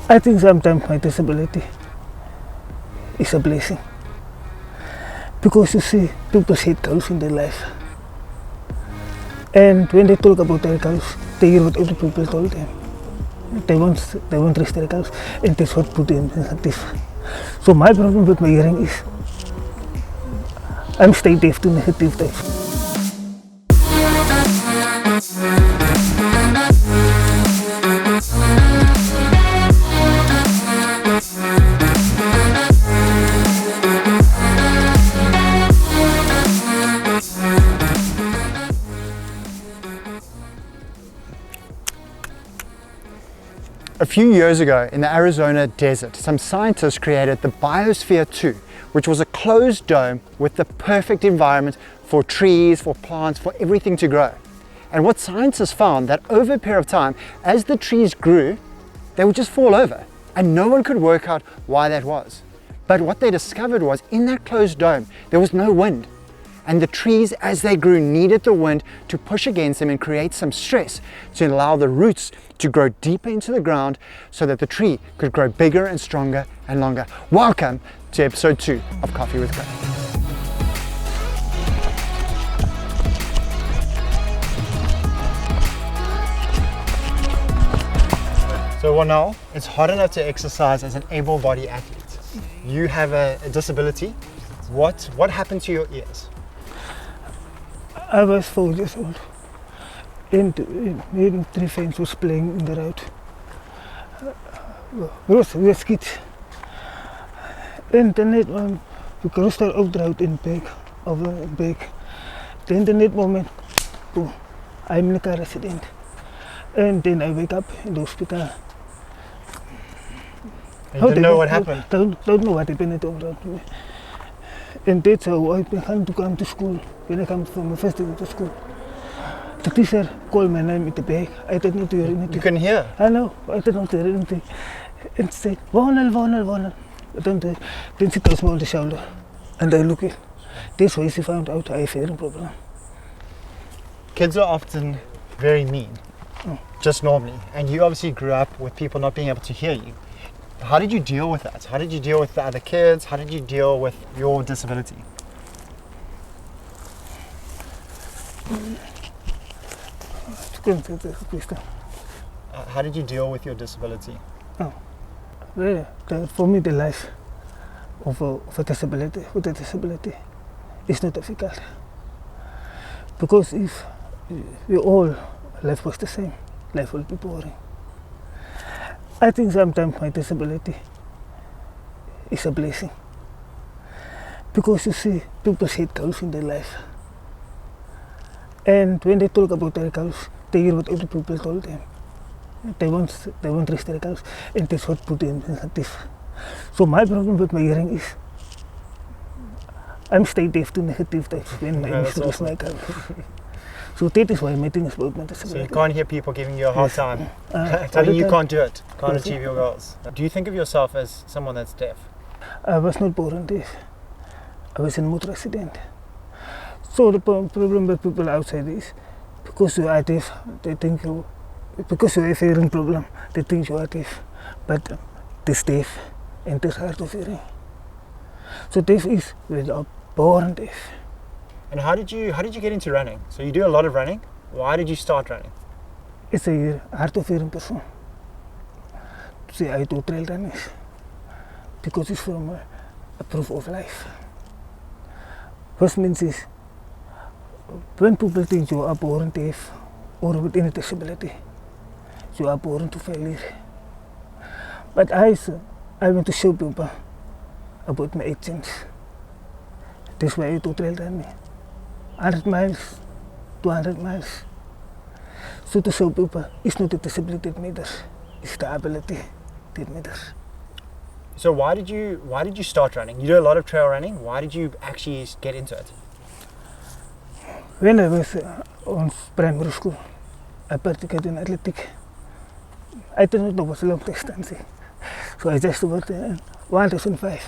I think sometimes my disability is a blessing. Because you see, people hate goals in their life. And when they talk about their goals, they hear what other people told them. They won't reach their goals, and that's what put them negative. So my problem with my hearing is, I'm stay deaf to negative things. A few years ago in the Arizona desert, some scientists created the Biosphere 2, which was a closed dome with the perfect environment for trees, for plants, for everything to grow. And what scientists found that over a period of time, as the trees grew, they would just fall over. And no one could work out why that was. But what they discovered was in that closed dome, there was no wind. And the trees, as they grew, needed the wind to push against them and create some stress to allow the roots to grow deeper into the ground so that the tree could grow bigger and stronger and longer. Welcome to episode 2 of Coffee with Greg. So Warnell, it's hard enough to exercise as an able-bodied athlete. You have a disability. What happened to your ears? I was 4 years old, and 3 friends was playing in the road. We were kids. And then we crossed our old road in back. Then the next moment, boom, I'm in a car accident. And then I wake up in the hospital. You didn't know what happened? Don't know what happened around me. And that's how I began to come to school. When I come from my first day to school, the teacher called my name in the back. I did not hear anything. You couldn't hear? I know, I did not hear anything. And said, Warnell. Then she touched me on the shoulder. And I look at. That's why she found out I have a hearing problem. Kids are often very mean, just normally. And you obviously grew up with people not being able to hear you. How did you deal with that? How did you deal with the other kids? How did you deal with your disability? How did you deal with your disability? For me, the life of a disability, with a disability, is not difficult. Because if we all life was the same, life will be boring. I think sometimes my disability is a blessing. Because you see, people hate goals in their life. And when they talk about their goals, they hear what other people told them. They won't reach their goals, and that's what put them negative. So my problem with my hearing is, I'm stay deaf to negative things when I reach my goals. So that is why my thing is about my disability. So you can't hear people giving you a hard time, telling you can't do it, can't achieve your goals. Do you think of yourself as someone that's deaf? I was not born deaf. I was in a motor accident. So the problem with people outside is, because you are deaf, they think you, because you have a hearing problem, they think you are deaf. But this deaf and this hard of hearing. So deaf is when you are born deaf. And how did you get into running? So you do a lot of running. Why did you start running? It's a hard of hearing person. See, I do trail running because it's from a proof of life. First means is, when people think you are born deaf or with any disability, you are born to failure. But I want to show people about my actions. That's why I do trail running. 100 miles, 200 miles. So to show people, it's not the disability that matters, it's the ability that matters. So why did you start running? You do a lot of trail running. Why did you actually get into it? When I was on primary school, I participated in athletics. I did not know what long distance. So I just went in 1005.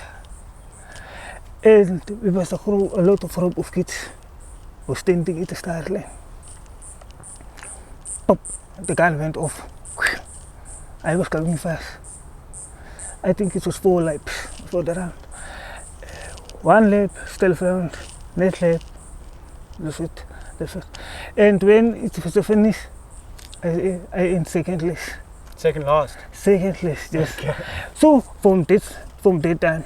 And we was a lot of group of kids was standing at the start line. Pop, the gun went off. I was going fast. I think it was 4 laps for the round. 1 lap, still found, next lap, that's it. And when it was finished, I in second list. Second last. Second list, yes. Okay. So from that time,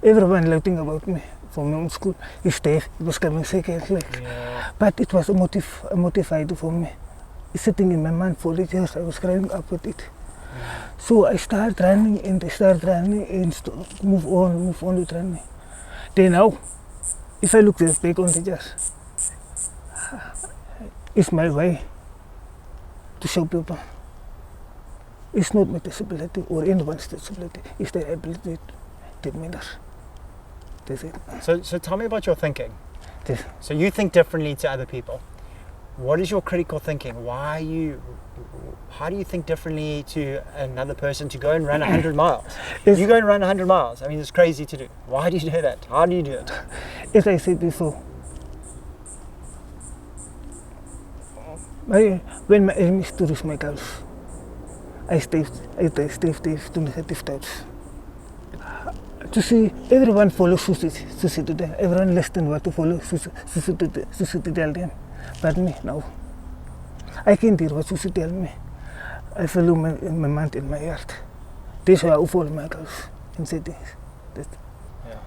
everyone laughing about me from my own school. It was coming second list. Yeah. But it was a motivator for me. It's sitting in my mind for 8 years. I was growing up with it. So I start running and move on with running. Then now, if I look back on the years, it's my way to show people. It's not my disability or anyone's disability. It's their ability that matters. That's it. So tell me about your thinking. Yes. So you think differently to other people. What is your critical thinking? How do you think differently to another person to go and run 100 miles? You go and run 100 miles. I mean, it's crazy to do. Why do you do that? How do you do it? As I said before, when my aim is to reach my goals, I stay to negative thoughts. To see everyone follow Susie today, everyone listen what to follow Susie to tell them. But me, no. I can't hear what Susie tell me. I follow my mind and my heart. That's why I follow my goals and say things. Yeah.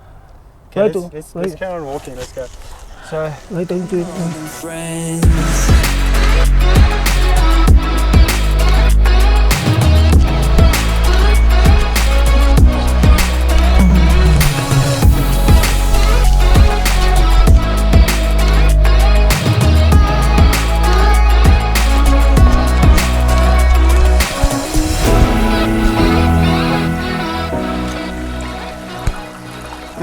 Okay, let's carry on walking. Let's go. So, why don't you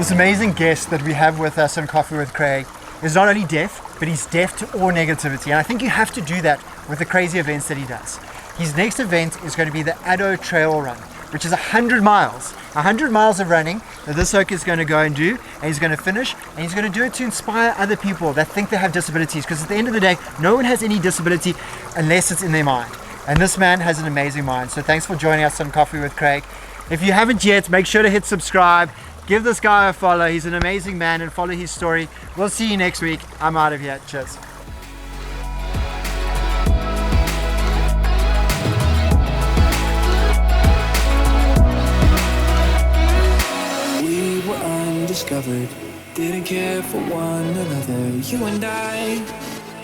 this amazing guest that we have with us on Coffee with Craig is not only deaf, but he's deaf to all negativity. And I think you have to do that with the crazy events that he does. His next event is going to be the Addo Trail Run, which is 100 miles. 100 miles of running that this oak is going to go and do, and he's going to finish, and he's going to do it to inspire other people that think they have disabilities, because at the end of the day, no one has any disability unless it's in their mind. And this man has an amazing mind. So thanks for joining us on Coffee with Craig. If you haven't yet, make sure to hit subscribe. Give this guy a follow. He's an amazing man, and follow his story. We'll see you next week. I'm out of here. Cheers. We were undiscovered, didn't care for one another, you and I.